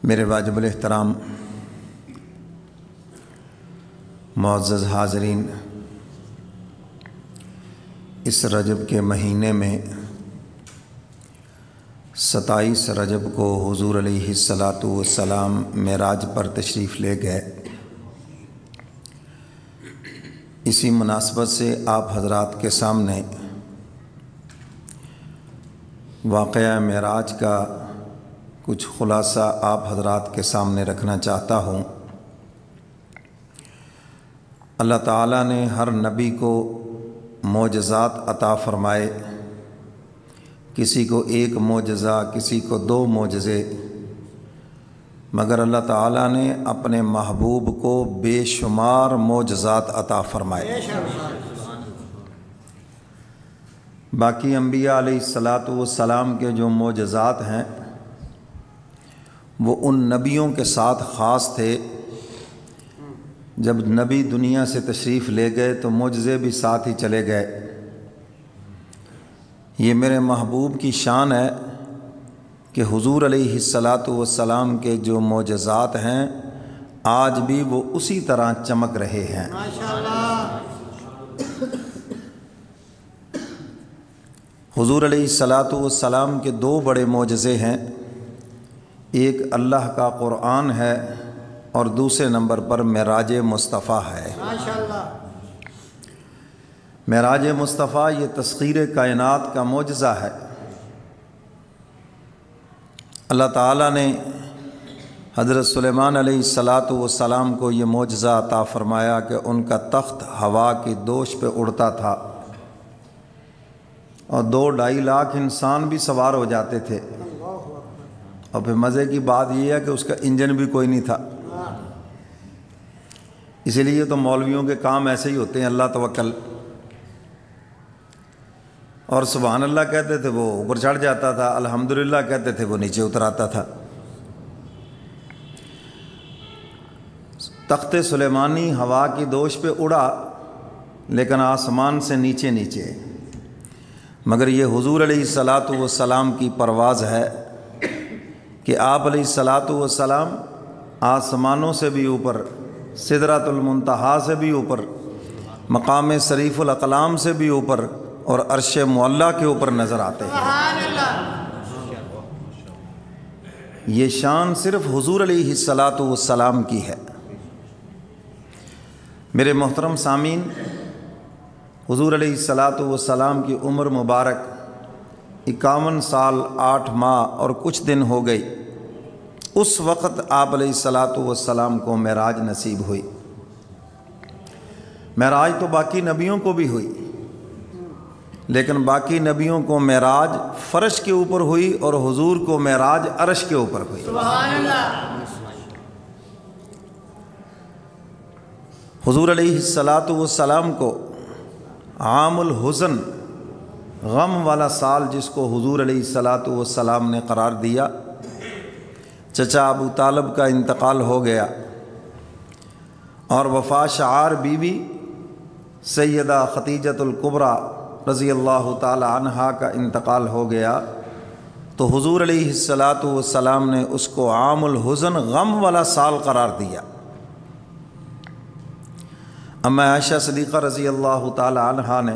میرے واجب الاحترام معزز حاضرین، اس رجب کے مہینے میں 27 رجب کو حضور علیہ الصلاۃ والسلام معراج پر تشریف لے گئے۔ اسی مناسبت سے آپ حضرات کے سامنے واقعہ معراج کا کچھ خلاصہ آپ حضرات کے سامنے رکھنا چاہتا ہوں۔ اللہ تعالیٰ نے ہر نبی کو معجزات عطا فرمائے، کسی کو ایک معجزہ، کسی کو 2 معجزے، مگر اللہ تعالیٰ نے اپنے محبوب کو بے شمار معجزات عطا فرمائے۔ باقی انبیاء علیہ الصلاۃ والسلام کے جو معجزات ہیں وہ ان نبیوں کے ساتھ خاص تھے۔ جب نبی دنیا سے تشریف لے گئے تو معجزے بھی ساتھ ہی چلے گئے۔ یہ میرے محبوب کی شان ہے کہ حضور علیہ الصلاۃ والسلام کے جو معجزات ہیں آج بھی وہ اسی طرح چمک رہے ہیں۔ حضور علیہ الصلاۃ والسلام کے 2 بڑے معجزے ہیں، ایک اللہ کا قرآن ہے اور دوسرے نمبر پر معراج مصطفیٰ ہے۔ معراج مصطفیٰ یہ تسخیر کائنات کا معجزہ ہے۔ اللہ تعالیٰ نے حضرت سلیمان علیہ الصلاۃ والسلام کو یہ معجزہ عطا فرمایا کہ ان کا تخت ہوا کی دوش پہ اڑتا تھا اور 2-2.5 لاکھ انسان بھی سوار ہو جاتے تھے، اور پھر مزے کی بات یہ ہے کہ اس کا انجن بھی کوئی نہیں تھا۔ اسی لیے تو مولویوں کے کام ایسے ہی ہوتے ہیں، اللہ توکل، اور سبحان اللہ کہتے تھے وہ اوپر چڑھ جاتا تھا، الحمدللہ کہتے تھے وہ نیچے اتر آتا تھا۔ تخت سلیمانی ہوا کی دوش پہ اڑا لیکن آسمان سے نیچے نیچے، مگر یہ حضور علیہ الصلاۃ والسلام کی پرواز ہے کہ آپ علیہ الصلاۃ والسلام آسمانوں سے بھی اوپر، سدرۃ المنتہا سے بھی اوپر، مقام شریف الاقلام سے بھی اوپر اور عرش معلیٰ کے اوپر نظر آتے ہیں۔ یہ شان صرف حضور علیہ الصلاۃ والسلام کی ہے۔ میرے محترم سامعین، حضور علیہ الصلاۃ والسلام کی عمر مبارک 51 سال 8 ماہ اور کچھ دن ہو گئی۔ اس وقت آپ علیہ الصلاۃ والسلام کو معراج نصیب ہوئی۔ معراج تو باقی نبیوں کو بھی ہوئی، لیکن باقی نبیوں کو معراج فرش کے اوپر ہوئی اور حضور کو معراج عرش کے اوپر ہوئی۔ سبحان اللہ۔ حضور علیہ الصلاۃ والسلام کو عام الحزن، غم والا سال جس کو حضور علیہ الصلاۃ والسلام نے قرار دیا، چچا ابو طالب کا انتقال ہو گیا اور وفا شعار بیوی سیدہ خدیجۃ الکبریٰ رضی اللہ تعالی عنہا کا انتقال ہو گیا، تو حضور علیہ الصلاۃ والسلام نے اس کو عام الحزن، غم والا سال قرار دیا۔ اما عائشہ صدیقہ رضی اللہ تعالی عنہا نے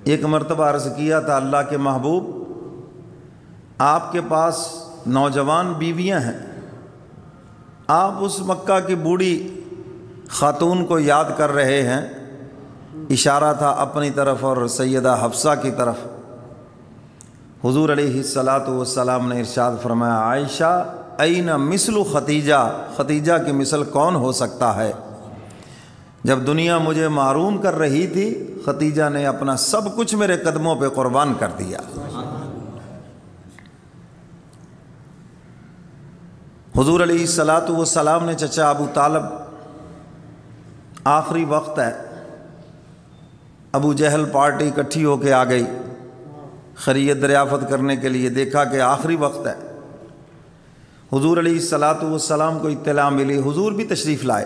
ایک مرتبہ عرض کیا تھا، اللہ کے محبوب، آپ کے پاس نوجوان بیویاں ہیں، آپ اس مکہ کی بوڑھی خاتون کو یاد کر رہے ہیں؟ اشارہ تھا اپنی طرف اور سیدہ حفصہ کی طرف۔ حضور علیہ الصلاۃ والسلام نے ارشاد فرمایا، عائشہ این مثل خدیجہ، خدیجہ کی مثل کون ہو سکتا ہے؟ جب دنیا مجھے محروم کر رہی تھی، خدیجہ نے اپنا سب کچھ میرے قدموں پہ قربان کر دیا۔ حضور علیہ الصلاۃ والسلام نے چچا ابو طالب، آخری وقت ہے، ابو جہل پارٹی اکٹھی ہو کے آ گئی خیریت دریافت کرنے کے لیے، دیکھا کہ آخری وقت ہے۔ حضور علیہ الصلاۃ والسلام کو اطلاع ملی، حضور بھی تشریف لائے،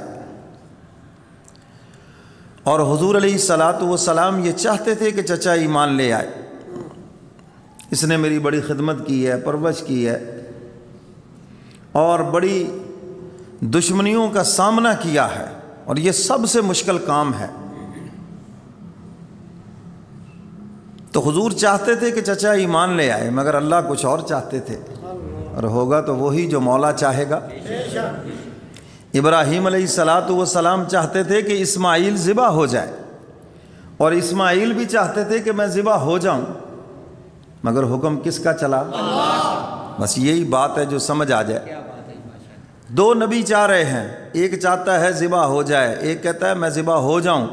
اور حضور علیہ الصلاۃ والسلام یہ چاہتے تھے کہ چچا ایمان لے آئے، اس نے میری بڑی خدمت کی ہے، پرورش کی ہے، اور بڑی دشمنیوں کا سامنا کیا ہے، اور یہ سب سے مشکل کام ہے۔ تو حضور چاہتے تھے کہ چچا ایمان لے آئے، مگر اللہ کچھ اور چاہتے تھے، اور ہوگا تو وہی جو مولا چاہے گا۔ ابراہیم علیہ السلام چاہتے تھے کہ اسماعیل ذبح ہو جائے، اور اسماعیل بھی چاہتے تھے کہ میں ذبح ہو جاؤں، مگر حکم کس کا چلا؟ بس یہی بات ہے جو سمجھ آ جائے۔ دو نبی چاہ رہے ہیں، ایک چاہتا ہے ذبح ہو جائے، ایک کہتا ہے میں ذبح ہو جاؤں،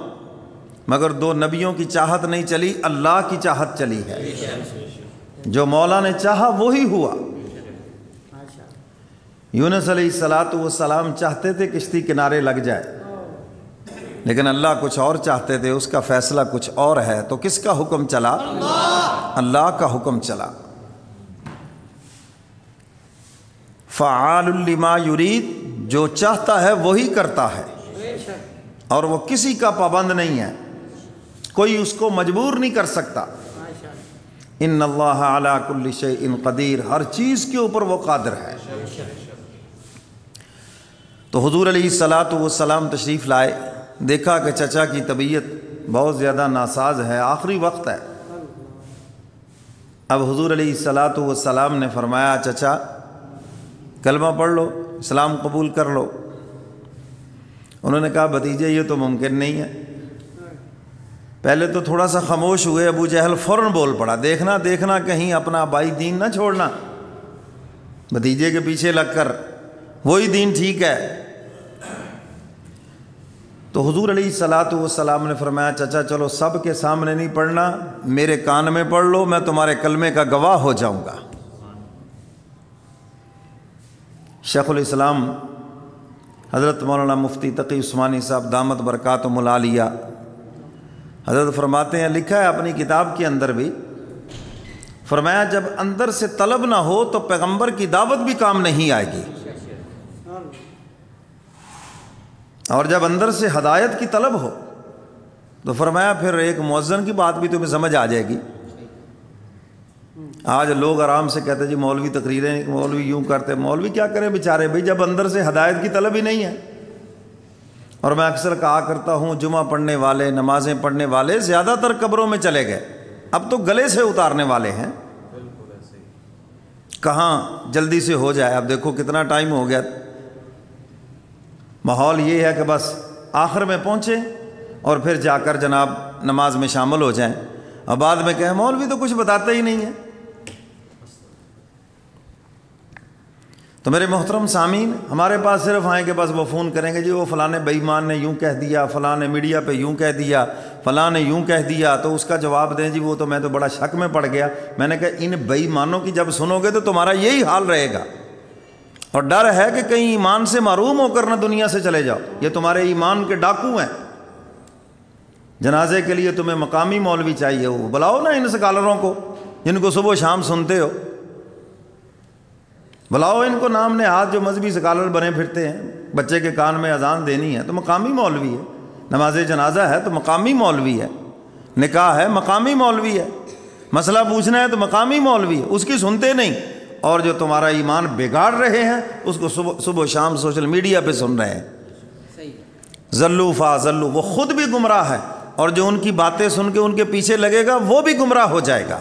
مگر دو نبیوں کی چاہت نہیں چلی، اللہ کی چاہت چلی ہے۔ جو مولا نے چاہا وہی ہوا۔ یونس علیہ السلام چاہتے تھے کشتی کنارے لگ جائے، لیکن اللہ کچھ اور چاہتے تھے، اس کا فیصلہ کچھ اور ہے۔ تو کس کا حکم چلا؟ اللہ کا حکم چلا۔ فعال لما یرید، جو چاہتا ہے وہی کرتا ہے، اور وہ کسی کا پابند نہیں ہے، کوئی اس کو مجبور نہیں کر سکتا۔ ان اللہ علی کل شیء قدیر، ہر چیز کے اوپر وہ قادر ہے۔ تو حضور علیہ السلام تشریف لائے، دیکھا کہ چچا کی طبیعت بہت زیادہ ناساز ہے، آخری وقت ہے۔ اب حضور علیہ السلام نے فرمایا چچا کلمہ پڑھ لو، اسلام قبول کر لو۔ انہوں نے کہا بھتیجے یہ تو ممکن نہیں ہے۔ پہلے تو تھوڑا سا خاموش ہوئے، ابو جہل فوراً بول پڑا، دیکھنا دیکھنا کہیں اپنا بھائی دین نہ چھوڑنا، بھتیجے کے پیچھے لگ کر وہی دین ٹھیک ہے۔ تو حضور علیہ السلام نے فرمایا چچا چلو سب کے سامنے نہیں پڑھنا، میرے کان میں پڑھ لو، میں تمہارے کلمے کا گواہ ہو جاؤں گا۔ شیخ الاسلام حضرت مولانا مفتی تقی عثمانی صاحب دامت برکاتہم العالیہ حضرت فرماتے ہیں، لکھا ہے اپنی کتاب کے اندر بھی، فرمایا جب اندر سے طلب نہ ہو تو پیغمبر کی دعوت بھی کام نہیں آئے گی، اور جب اندر سے ہدایت کی طلب ہو تو فرمایا پھر ایک مؤذن کی بات بھی تمہیں سمجھ آ جائے گی۔ آج لوگ آرام سے کہتے جی مولوی تقریریں، مولوی یوں کرتے، مولوی کیا کریں بیچارے بھائی جب اندر سے ہدایت کی طلب ہی نہیں ہے۔ اور میں اکثر کہا کرتا ہوں جمعہ پڑھنے والے، نمازیں پڑھنے والے زیادہ تر قبروں میں چلے گئے، اب تو گلے سے اتارنے والے ہیں، کہاں جلدی سے ہو جائے۔ اب دیکھو کتنا ٹائم ہو گیا، ماحول یہ ہے کہ بس آخر میں پہنچیں اور پھر جا کر جناب نماز میں شامل ہو جائیں، اور بعد میں کہیں مولوی تو کچھ بتاتے ہی نہیں ہے۔ تو میرے محترم سامعین، ہمارے پاس صرف آئیں کہ بس وہ فون کریں گے جی وہ فلاں بے ایمان نے یوں کہہ دیا، فلاں نے میڈیا پہ یوں کہہ دیا، فلاں نے یوں کہہ دیا، تو اس کا جواب دیں جی وہ تو میں تو بڑا شک میں پڑ گیا۔ میں نے کہا ان بے ایمانوں کی جب سنو گے تو تمہارا یہی حال رہے گا، اور ڈر ہے کہ کہیں ایمان سے محروم ہو کر نہ دنیا سے چلے جاؤ، یہ تمہارے ایمان کے ڈاکو ہیں۔ جنازے کے لیے تمہیں مقامی مولوی چاہیے، وہ بلاؤ نا ان سکالروں کو جن کو صبح شام سنتے ہو، بلاؤ ان کو نام نہاد جو مذہبی سکالر بنے پھرتے ہیں، بچے کے کان میں اذان دینی ہے تو مقامی مولوی ہے، نماز جنازہ ہے تو مقامی مولوی ہے، نکاح ہے مقامی مولوی ہے، مسئلہ پوچھنا ہے تو مقامی مولوی ہے، اس کی سنتے نہیں، اور جو تمہارا ایمان بگاڑ رہے ہیں اس کو صبح شام سوشل میڈیا پہ سن رہے ہیں۔ ذلوا فاضلوا، وہ خود بھی گمراہ ہے، اور جو ان کی باتیں سن کے ان کے پیچھے لگے گا وہ بھی گمراہ ہو جائے گا۔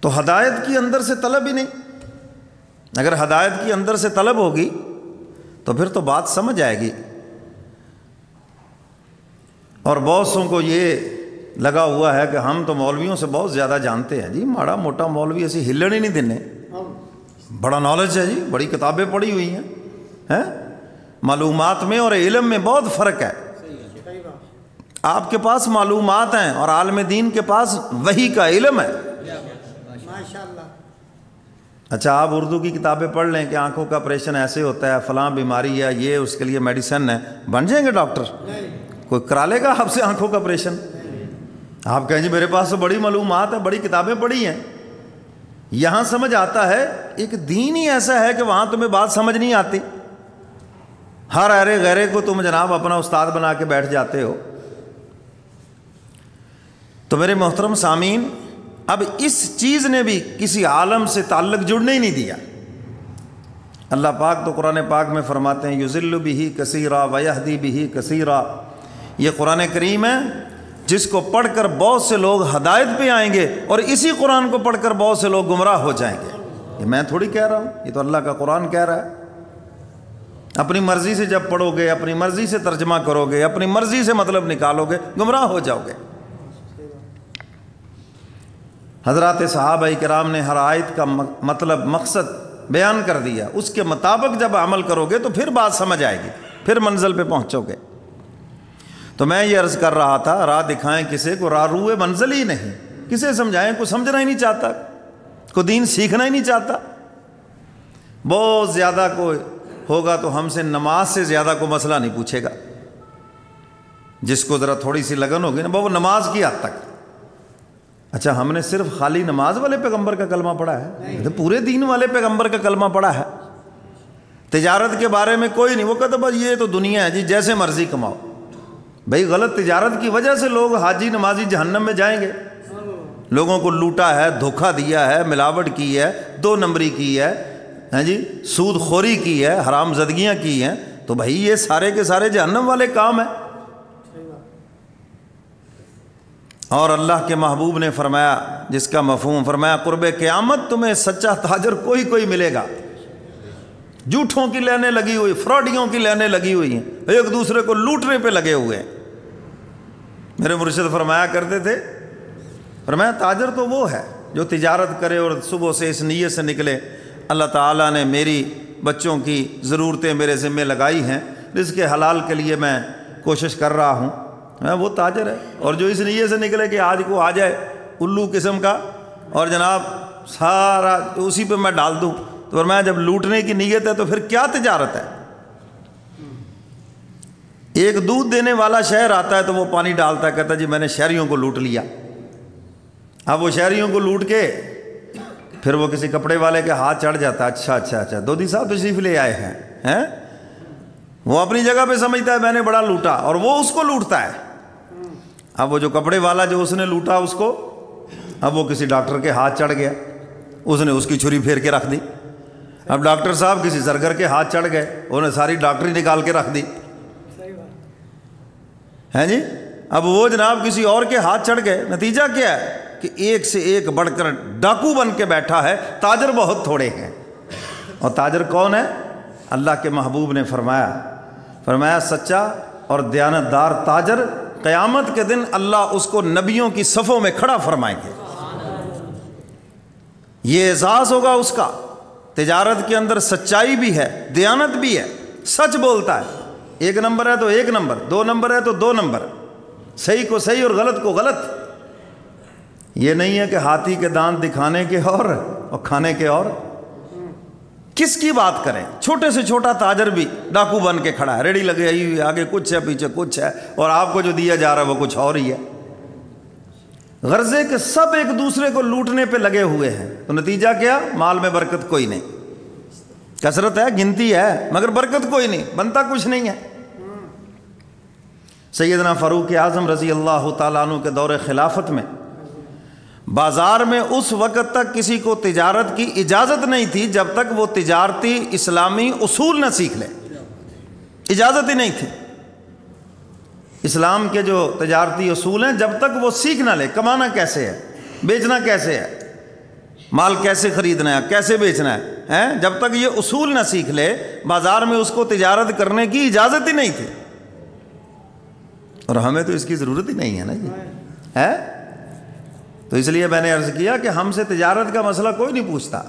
تو ہدایت کی اندر سے طلب ہی نہیں، اگر ہدایت کی اندر سے طلب ہوگی تو پھر تو بات سمجھ آئے گی۔ اور بہت سوں کو یہ لگا ہوا ہے کہ ہم تو مولویوں سے بہت زیادہ جانتے ہیں، جی ماڑا موٹا مولوی ایسی ہلن ہی نہیں دینے، بڑا نالج ہے جی، بڑی کتابیں پڑھی ہوئی ہیں، معلومات میں اور علم میں بہت فرق ہے۔ آپ کے پاس معلومات ہیں اور عالم دین کے پاس وحی کا علم ہے۔ اچھا آپ اردو کی کتابیں پڑھ لیں کہ آنکھوں کا آپریشن ایسے ہوتا ہے، فلاں بیماری ہے، یہ اس کے لیے میڈیسن ہے، بن جائیں گے ڈاکٹر؟ کوئی کرا لے گا آپ سے آنکھوں کا آپریشن؟ آپ کہیں جی میرے پاس تو بڑی معلومات ہے، بڑی کتابیں پڑھی ہیں۔ یہاں سمجھ آتا ہے ایک دین ہی ایسا ہے کہ وہاں تمہیں بات سمجھ نہیں آتی، ہر ایرے غیرے کو تم جناب اپنا استاد بنا کے بیٹھ جاتے ہو۔ تو میرے محترم سامعین، اب اس چیز نے بھی کسی عالم سے تعلق جڑنے ہی نہیں دیا۔ اللہ پاک تو قرآن پاک میں فرماتے ہیں یضل بہ کثیرا ویہدی بہ کثیرا، یہ قرآن کریم ہے جس کو پڑھ کر بہت سے لوگ ہدایت پہ آئیں گے اور اسی قرآن کو پڑھ کر بہت سے لوگ گمراہ ہو جائیں گے۔ یہ میں تھوڑی کہہ رہا ہوں، یہ تو اللہ کا قرآن کہہ رہا ہے۔ اپنی مرضی سے جب پڑھو گے، اپنی مرضی سے ترجمہ کرو گے، اپنی مرضی سے مطلب نکالو گے، گمراہ ہو جاؤ گے۔ حضرات صحابہ کرام نے ہر آیت کا مطلب مقصد بیان کر دیا، اس کے مطابق جب عمل کرو گے تو پھر بات سمجھ آئے گی، پھر منزل پہ پہنچو گے۔ تو میں یہ عرض کر رہا تھا، راہ دکھائیں کسے کو راہ منزل ہی نہیں، کسے سمجھائیں کوئی سمجھنا ہی نہیں چاہتا، کوئی دین سیکھنا ہی نہیں چاہتا۔ بہت زیادہ کوئی ہوگا تو ہم سے نماز سے زیادہ کوئی مسئلہ نہیں پوچھے گا، جس کو ذرا تھوڑی سی لگن ہوگی نا وہ نماز کی حد تک۔ اچھا ہم نے صرف خالی نماز والے پیغمبر کا کلمہ پڑھا ہے؟ تو پورے دین والے پیغمبر کا کلمہ پڑھا ہے۔ تجارت کے بارے میں کوئی نہیں، وہ کہتا بس یہ تو دنیا ہے جی، جیسے مرضی کماؤ۔ بھئی غلط تجارت کی وجہ سے لوگ حاجی نمازی جہنم میں جائیں گے۔ لوگوں کو لوٹا ہے، دھوکہ دیا ہے، ملاوٹ کی ہے، 2 نمبری کی ہے، ہاں جی سود خوری کی ہے، حرام زدگیاں کی ہیں، تو بھئی یہ سارے کے سارے جہنم والے کام ہیں۔ اور اللہ کے محبوب نے فرمایا، جس کا مفہوم فرمایا، قرب قیامت تمہیں سچا تاجر کوئی ملے گا۔ جھوٹوں کی لینیں لگی ہوئی، فراڈیوں کی لینیں لگی ہوئی ہیں، ایک دوسرے کو لوٹنے پہ لگے ہوئے ہیں۔ میرے مرشد فرمایا کرتے تھے، فرمایا تاجر تو وہ ہے جو تجارت کرے اور صبح سے اس نیت سے نکلے اللہ تعالیٰ نے میری بچوں کی ضرورتیں میرے ذمہ لگائی ہیں، رزق حلال کے لیے میں کوشش کر رہا ہوں، وہ تاجر ہے۔ اور جو اس نیت سے نکلے کہ آج کو آ جائے الو قسم کا اور جناب سارا اسی پہ میں ڈال دوں، تو فرمایا جب لوٹنے کی نیت ہے تو پھر کیا تجارت ہے؟ ایک دودھ دینے والا شہر آتا ہے تو وہ پانی ڈالتا ہے، کہتا ہے جی میں نے شہریوں کو لوٹ لیا۔ اب وہ شہریوں کو لوٹ کے پھر وہ کسی کپڑے والے کے ہاتھ چڑھ جاتا ہے، اچھا دودھی صاحب تشریف لے آئے ہیں، وہ اپنی جگہ پہ سمجھتا ہے میں نے بڑا لوٹا، اور وہ اس کو لوٹتا ہے۔ اب وہ جو کپڑے والا جو اس نے لوٹا اس کو، اب وہ کسی ڈاکٹر کے ہاتھ چڑھ گیا، اس نے اس کی چھری پھیر کے رکھ دی۔ اب ڈاکٹر صاحب کسی زرگر کے ہاتھ چڑھ گئے، انہوں نے ساری ڈاکٹری نکال کے رکھ دی، ہیں جی۔ اب وہ جناب کسی اور کے ہاتھ چڑھ گئے، نتیجہ کیا ہے کہ ایک سے ایک بڑھ کر ڈاکو بن کے بیٹھا ہے، تاجر بہت تھوڑے ہیں۔ اور تاجر کون ہے؟ اللہ کے محبوب نے فرمایا سچا اور دیانتدار تاجر قیامت کے دن اللہ اس کو نبیوں کی صفوں میں کھڑا فرمائیں گے۔ یہ اعزاز ہوگا اس کا۔ تجارت کے اندر سچائی بھی ہے، دیانت بھی ہے، سچ بولتا ہے، 1 نمبر ہے تو 1 نمبر، 2 نمبر ہے تو 2 نمبر، صحیح کو صحیح اور غلط کو غلط۔ یہ نہیں ہے کہ ہاتھی کے دانت دکھانے کے اور کھانے کے اور۔ کس کی بات کریں؟ چھوٹے سے چھوٹا تاجر بھی ڈاکو بن کے کھڑا ہے، ریڑھی لگی ہوئی، آگے کچھ ہے پیچھے کچھ ہے، اور آپ کو جو دیا جا رہا ہے وہ کچھ اور ہی ہے۔ غرضے کہ سب ایک دوسرے کو لوٹنے پہ لگے ہوئے ہیں، تو نتیجہ کیا؟ مال میں برکت کوئی نہیں، کثرت ہے، گنتی ہے، مگر برکت کوئی نہیں، بنتا کچھ نہیں ہے۔ سیدنا فاروق اعظم رضی اللہ تعالیٰ عنہ کے دور خلافت میں بازار میں اس وقت تک کسی کو تجارت کی اجازت نہیں تھی جب تک وہ تجارتی اسلامی اصول نہ سیکھ لے، اجازت ہی نہیں تھی۔ اسلام کے جو تجارتی اصول ہیں جب تک وہ سیکھ نہ لے، کمانا کیسے ہے، بیچنا کیسے ہے، مال کیسے خریدنا ہے، کیسے بیچنا ہے، جب تک یہ اصول نہ سیکھ لے بازار میں اس کو تجارت کرنے کی اجازت ہی نہیں تھی۔ اور ہمیں تو اس کی ضرورت ہی نہیں ہے نا جی، ہے؟ تو اس لیے میں نے عرض کیا کہ ہم سے تجارت کا مسئلہ کوئی نہیں پوچھتا،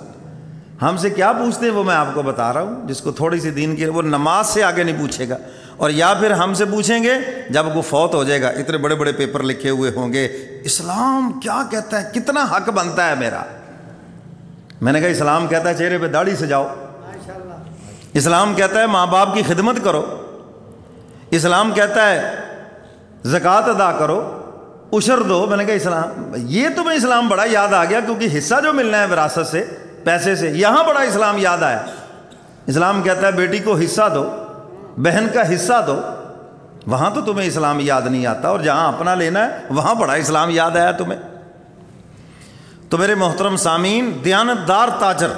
ہم سے کیا پوچھتے ہیں وہ میں آپ کو بتا رہا ہوں۔ جس کو تھوڑی سی دین کی، وہ نماز سے آگے نہیں پوچھے گا، اور یا پھر ہم سے پوچھیں گے جب وہ فوت ہو جائے گا، اتنے بڑے بڑے پیپر لکھے ہوئے ہوں گے، اسلام کیا کہتا ہے، کتنا حق بنتا ہے میرا۔ میں نے کہا اسلام کہتا ہے چہرے پہ داڑھی سجاؤ، اسلام کہتا ہے ماں باپ کی خدمت کرو، اسلام کہتا ہے زکوٰۃ ادا کرو، عشر دو۔ میں نے کہا اسلام، یہ تمہیں اسلام بڑا یاد آ گیا کیونکہ حصہ جو ملنا ہے وراثت سے، پیسے سے، یہاں بڑا اسلام یاد آیا۔ اسلام کہتا ہے بیٹی کو حصہ دو، بہن کا حصہ دو، وہاں تو تمہیں اسلام یاد نہیں آتا، اور جہاں اپنا لینا ہے وہاں بڑا اسلام یاد آیا تمہیں۔ تو میرے محترم سامعین، دیانتدار تاجر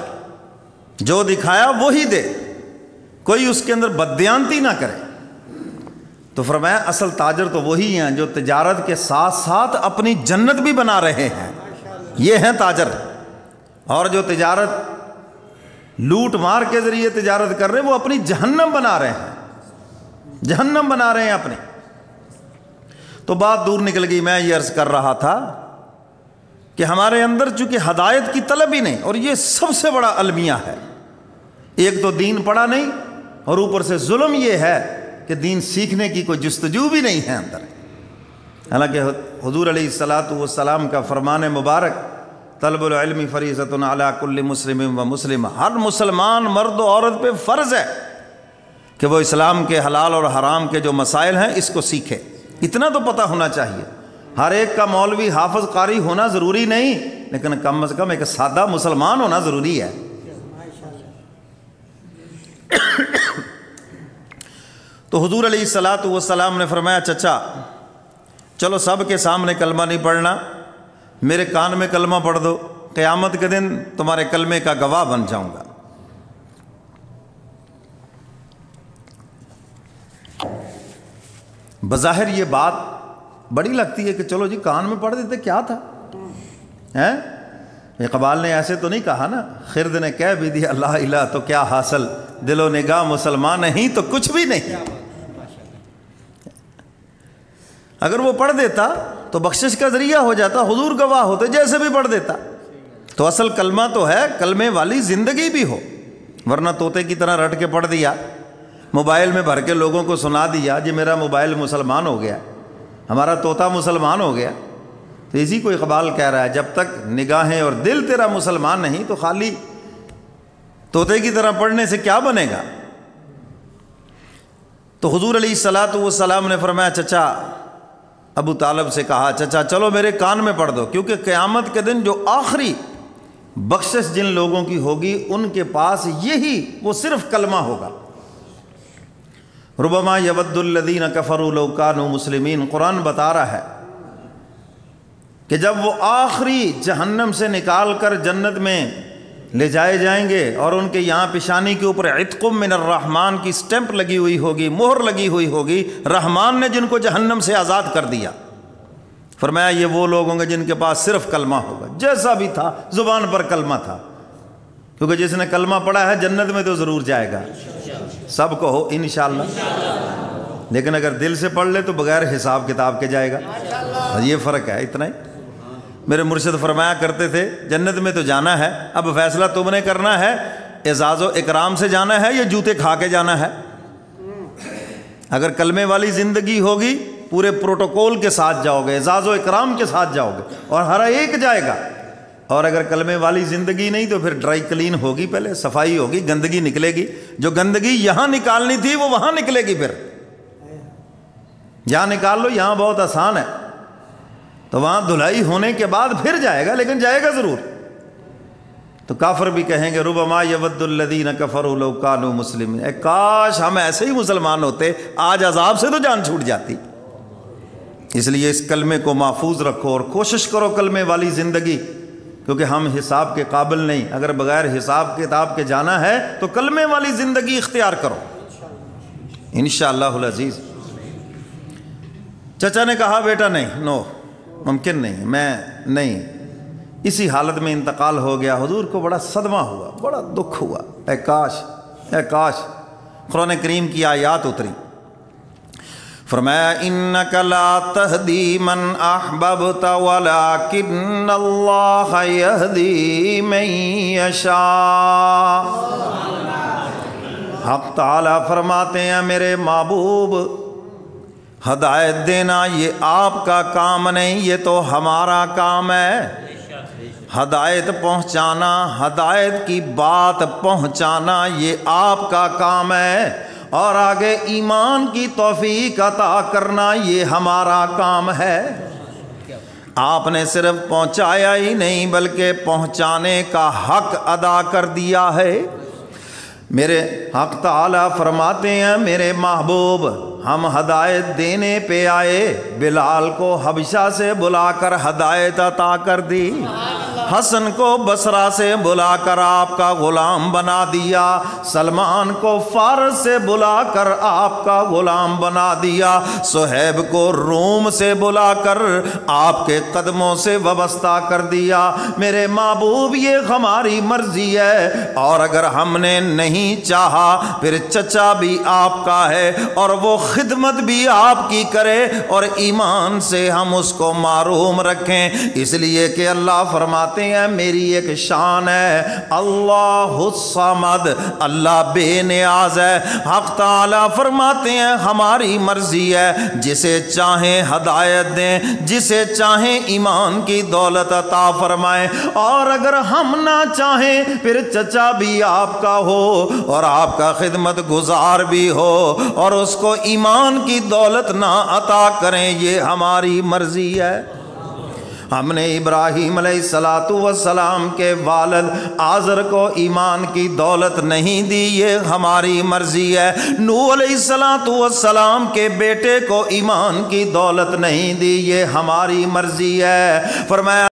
جو دکھایا وہی دے، کوئی اس کے اندر بددیانتی نہ کرے۔ تو فرمایا اصل تاجر تو وہی ہیں جو تجارت کے ساتھ ساتھ اپنی جنت بھی بنا رہے ہیں، یہ ہیں تاجر۔ اور جو تجارت لوٹ مار کے ذریعے تجارت کر رہے ہیں وہ اپنی جہنم بنا رہے ہیں، جہنم بنا رہے ہیں اپنی۔ تو بات دور نکل گئی، میں یہ عرض کر رہا تھا کہ ہمارے اندر چونکہ ہدایت کی طلب ہی نہیں، اور یہ سب سے بڑا المیہ ہے، ایک تو دین پڑھا نہیں اور اوپر سے ظلم یہ ہے کہ دین سیکھنے کی کوئی جستجو بھی نہیں ہے اندر۔ حالانکہ حضور علیہ الصلاۃ والسلام کا فرمان مبارک طلب العلم فریضۃ علی کل مسلم و مسلمہ، ہر مسلمان مرد و عورت پہ فرض ہے کہ وہ اسلام کے حلال اور حرام کے جو مسائل ہیں اس کو سیکھے۔ اتنا تو پتہ ہونا چاہیے۔ ہر ایک کا مولوی حافظ قاری ہونا ضروری نہیں، لیکن کم از کم ایک سادہ مسلمان ہونا ضروری ہے۔ تو حضور علیہ الصلاۃ والسلام نے فرمایا چچا چلو سب کے سامنے کلمہ نہیں پڑھنا، میرے کان میں کلمہ پڑھ دو، قیامت کے دن تمہارے کلمے کا گواہ بن جاؤں گا۔ بظاہر یہ بات بڑی لگتی ہے کہ چلو جی کان میں پڑھ دیتے، کیا تھا ہیں؟ اقبال نے ایسے تو نہیں کہا نا، خرد نے کہہ بھی دیا لا الہ تو کیا حاصل، دل و نگاہ مسلمان نہیں تو کچھ بھی نہیں۔ اگر وہ پڑھ دیتا تو بخشش کا ذریعہ ہو جاتا، حضور گواہ ہوتے جیسے بھی پڑھ دیتا۔ تو اصل کلمہ تو ہے کلمے والی زندگی بھی ہو، ورنہ طوطے کی طرح رٹ کے پڑھ دیا، موبائل میں بھر کے لوگوں کو سنا دیا جی میرا موبائل مسلمان ہو گیا، ہمارا طوطا مسلمان ہو گیا۔ تو اسی کو اقبال کہہ رہا ہے جب تک نگاہیں اور دل تیرا مسلمان نہیں تو خالی طوطے کی طرح پڑھنے سے کیا بنے گا۔ تو حضور علیہ الصلاۃ والسلام نے فرمایا چچا، ابو طالب سے کہا چچا چلو میرے کان میں پڑھ دو، کیونکہ قیامت کے دن جو آخری بخشش جن لوگوں کی ہوگی ان کے پاس یہی وہ صرف کلمہ ہوگا۔ ربما یود الذین کفروا لو کانوا مسلمین، قرآن بتا رہا ہے کہ جب وہ آخری جہنم سے نکال کر جنت میں لے جائے جائیں گے اور ان کے یہاں پیشانی کے اوپر عتق من الرحمن کی سٹیمپ لگی ہوئی ہوگی، مہر لگی ہوئی ہوگی، رحمان نے جن کو جہنم سے آزاد کر دیا، فرمایا یہ وہ لوگ ہوں گے جن کے پاس صرف کلمہ ہوگا، جیسا بھی تھا زبان پر کلمہ تھا، کیونکہ جس نے کلمہ پڑھا ہے جنت میں تو ضرور جائے گا، سب کو ہو انشاءاللہ، لیکن اگر دل سے پڑھ لے تو بغیر حساب کتاب کے جائے گا، یہ فرق ہے، اتنا ہی۔ میرے مرشد فرمایا کرتے تھے جنت میں تو جانا ہے، اب فیصلہ تم نے کرنا ہے اعزاز و اکرام سے جانا ہے یا جوتے کھا کے جانا ہے۔ اگر کلمے والی زندگی ہوگی پورے پروٹوکول کے ساتھ جاؤ گے، اعزاز و اکرام کے ساتھ جاؤ گے اور ہر ایک جائے گا، اور اگر کلمے والی زندگی نہیں تو پھر ڈرائی کلین ہوگی، پہلے صفائی ہوگی، گندگی نکلے گی، جو گندگی یہاں نکالنی تھی وہ وہاں نکلے گی، پھر یہاں نکال لو، یہاں بہت آسان ہے، تو وہاں دھلائی ہونے کے بعد پھر جائے گا، لیکن جائے گا ضرور۔ تو کافر بھی کہیں گے ربما یود الذین کفروا لو کانوا مسلمین، اے کاش ہم ایسے ہی مسلمان ہوتے، آج عذاب سے تو جان چھوٹ جاتی۔ اس لیے اس کلمے کو محفوظ رکھو اور کوشش کرو کلمے والی زندگی، کیونکہ ہم حساب کے قابل نہیں، اگر بغیر حساب کتاب کے جانا ہے تو کلمے والی زندگی اختیار کرو انشاءاللہ العزیز۔ چچا نے کہا بیٹا نہیں، نو ممکن نہیں، میں نہیں۔ اسی حالت میں انتقال ہو گیا، حضور کو بڑا صدمہ ہوا، بڑا دکھ ہوا، اے کاش اے کاش۔ قرآن کریم کی آیات اتری، فرمایا انک لا تہدی من احببت ولکن اللہ یہدی من یشاء۔ حق تعالیٰ فرماتے ہیں میرے محبوب ہدایت دینا یہ آپ کا کام نہیں، یہ تو ہمارا کام ہے۔ ہدایت پہنچانا، ہدایت کی بات پہنچانا یہ آپ کا کام ہے، اور آگے ایمان کی توفیق عطا کرنا یہ ہمارا کام ہے۔ آپ نے صرف پہنچایا ہی نہیں بلکہ پہنچانے کا حق ادا کر دیا ہے۔ میرے حق تعالیٰ فرماتے ہیں میرے محبوب ہم ہدایت دینے پہ آئے، بلال کو حبشہ سے بلا کر ہدایت عطا کر دی۔ حسن کو بصرہ سے بلا کر آپ کا غلام بنا دیا، سلمان کو فارس سے بلا کر آپ کا غلام بنا دیا، صہیب کو روم سے بلا کر آپ کے قدموں سے وابستہ کر دیا۔ میرے محبوب یہ ہماری مرضی ہے، اور اگر ہم نے نہیں چاہا پھر چچا بھی آپ کا ہے اور وہ خدمت بھی آپ کی کرے اور ایمان سے ہم اس کو محروم رکھیں، اس لیے کہ اللہ فرماتے ہیں میری ایک شان ہے اللہ الصمد، اللہ بے نیاز ہے۔ حق تعالی فرماتے ہیں ہماری مرضی ہے، جسے چاہیں ہدایت دیں، جسے چاہیں ایمان کی دولت عطا فرمائیں، اور اگر ہم نہ چاہیں پھر چچا بھی آپ کا ہو اور آپ کا خدمت گزار بھی ہو اور اس کو ایمان کی دولت نہ عطا کریں، یہ ہماری مرضی ہے۔ ہم نے ابراہیم علیہ السلام کے والد آزر کو ایمان کی دولت نہیں دی، یہ ہماری مرضی ہے۔ نوح علیہ السلام کے بیٹے کو ایمان کی دولت نہیں دی، یہ ہماری مرضی ہے۔ فرمایا